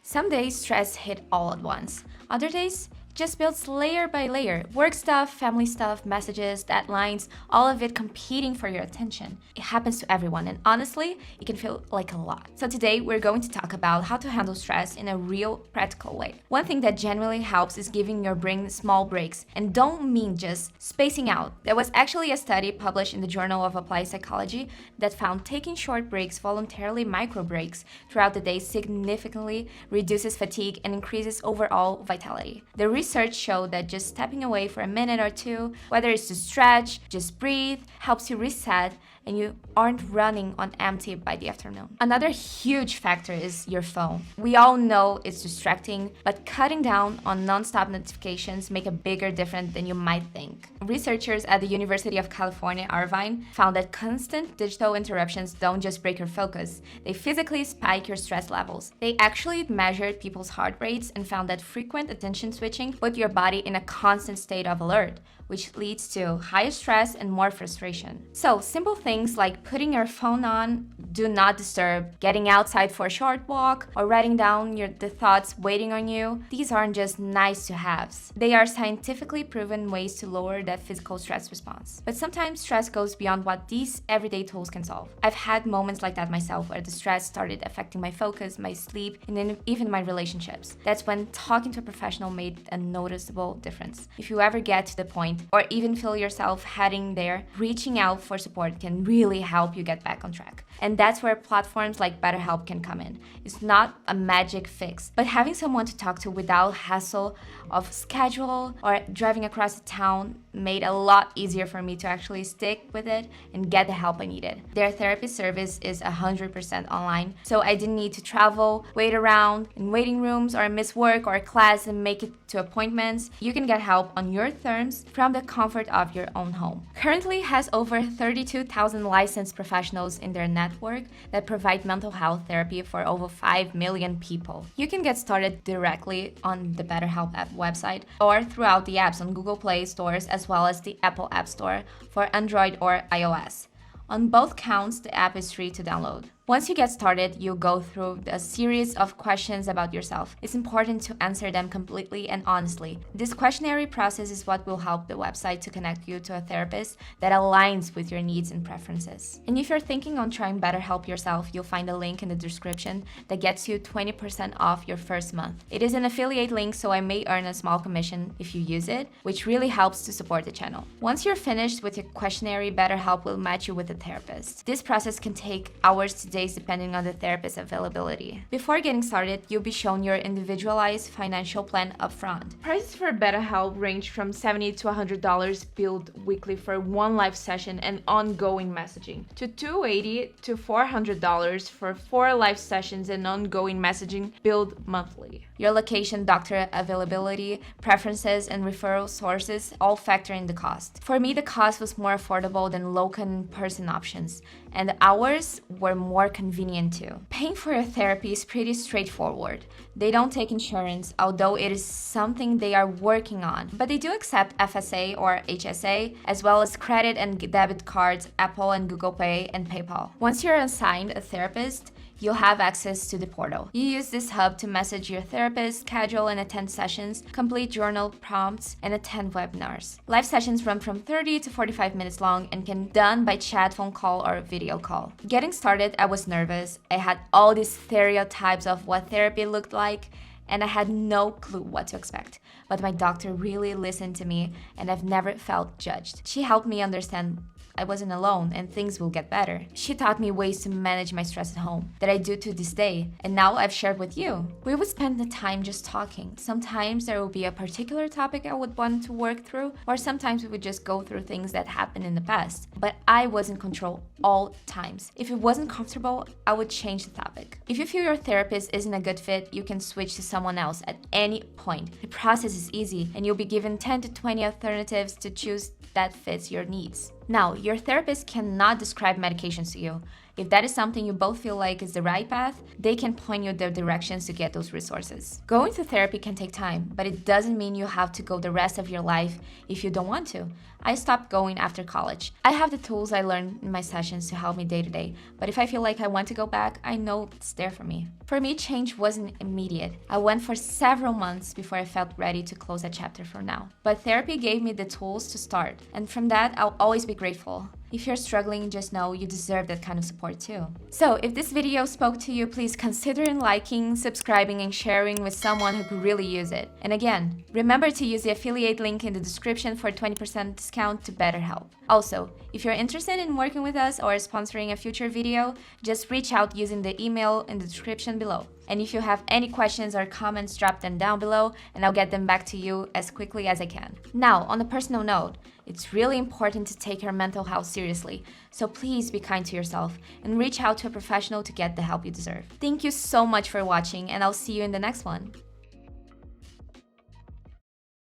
Some days stress hit all at once. Other days just builds layer by layer. Work stuff, family stuff, messages, deadlines, all of it competing for your attention. It happens to everyone, and honestly, it can feel like a lot. So today we're going to talk about how to handle stress in a real practical way. One thing that generally helps is giving your brain small breaks, and don't mean just spacing out. There was actually a study published in the Journal of Applied Psychology that found taking short breaks, voluntarily micro breaks, throughout the day significantly reduces fatigue and increases overall vitality. The research showed that just stepping away for a minute or two, whether it's to stretch, just breathe, helps you reset and you aren't running on empty by the afternoon. Another huge factor is your phone. We all know it's distracting, but cutting down on non-stop notifications make a bigger difference than you might think. Researchers at the University of California, Irvine, found that constant digital interruptions don't just break your focus, they physically spike your stress levels. They actually measured people's heart rates and found that frequent attention switching put your body in a constant state of alert, which leads to higher stress and more frustration. So simple things like putting your phone on, do not disturb, getting outside for a short walk, or writing down the thoughts waiting on you, these aren't just nice to haves. They are scientifically proven ways to lower that physical stress response. But sometimes stress goes beyond what these everyday tools can solve. I've had moments like that myself where the stress started affecting my focus, my sleep, and then even my relationships. That's when talking to a professional made a noticeable difference. If you ever get to the point or even feel yourself heading there, reaching out for support can really help you get back on track. And that's where platforms like BetterHelp can come in. It's not a magic fix, but having someone to talk to without hassle of schedule or driving across the town made a lot easier for me to actually stick with it and get the help I needed. Their therapy service is 100% online, so I didn't need to travel, wait around in waiting rooms, or miss work or class and make it to appointments. You can get help on your terms from the comfort of your own home. Currently has over 32,000 licensed professionals in their network that provide mental health therapy for over 5 million people. You can get started directly on the BetterHelp app website or throughout the apps on Google Play stores as well as the Apple App Store for Android or iOS. On both counts, the app is free to download. Once you get started, you'll go through a series of questions about yourself. It's important to answer them completely and honestly. This questionnaire process is what will help the website to connect you to a therapist that aligns with your needs and preferences. And if you're thinking on trying BetterHelp yourself, you'll find a link in the description that gets you 20% off your first month. It is an affiliate link, so I may earn a small commission if you use it, which really helps to support the channel. Once you're finished with your questionnaire, BetterHelp will match you with a therapist. This process can take hours to days depending on the therapist's availability. Before getting started, you'll be shown your individualized financial plan upfront. Prices for BetterHelp range from $70 to $100 billed weekly for one live session and ongoing messaging, to $280 to $400 for 4 live sessions and ongoing messaging billed monthly. Your location, doctor availability, preferences, and referral sources all factor in the cost. For me, the cost was more affordable than local in-person options, and the hours were more convenient too. Paying for your therapy is pretty straightforward. They don't take insurance, although it is something they are working on, but they do accept FSA or HSA, as well as credit and debit cards, Apple and Google Pay, and PayPal. Once you're assigned a therapist, you'll have access to the portal. You use this hub to message your therapist, schedule and attend sessions, complete journal prompts, and attend webinars. Live sessions run from 30 to 45 minutes long and can be done by chat, phone call, or video call. Getting started, I was nervous. I had all these stereotypes of what therapy looked like, and I had no clue what to expect. But my doctor really listened to me, and I've never felt judged. She helped me understand I wasn't alone and things will get better. She taught me ways to manage my stress at home that I do to this day, and now I've shared with you. We would spend the time just talking. Sometimes there will be a particular topic I would want to work through, or sometimes we would just go through things that happened in the past. But I was in control all times. If it wasn't comfortable, I would change the topic. If you feel your therapist isn't a good fit, you can switch to someone else at any point. The process is easy, and you'll be given 10 to 20 alternatives to choose that fits your needs. Now, your therapist cannot describe medications to you. If that is something you both feel like is the right path, they can point you the directions to get those resources. Going to therapy can take time, but it doesn't mean you have to go the rest of your life if you don't want to. I stopped going after college. I have the tools I learned in my sessions to help me day to day, but if I feel like I want to go back, I know it's there for me. For me, change wasn't immediate. I went for several months before I felt ready to close that chapter for now. But therapy gave me the tools to start, and from that, I'll always be grateful. If you're struggling, just know you deserve that kind of support too. So if this video spoke to you, please consider liking, subscribing, and sharing with someone who could really use it. And again, remember to use the affiliate link in the description for 20% discount to BetterHelp. Also, if you're interested in working with us or sponsoring a future video, just reach out using the email in the description below. And if you have any questions or comments, drop them down below and I'll get them back to you as quickly as I can. Now, on a personal note, it's really important to take your mental health seriously, so please be kind to yourself and reach out to a professional to get the help you deserve. Thank you so much for watching, and I'll see you in the next one.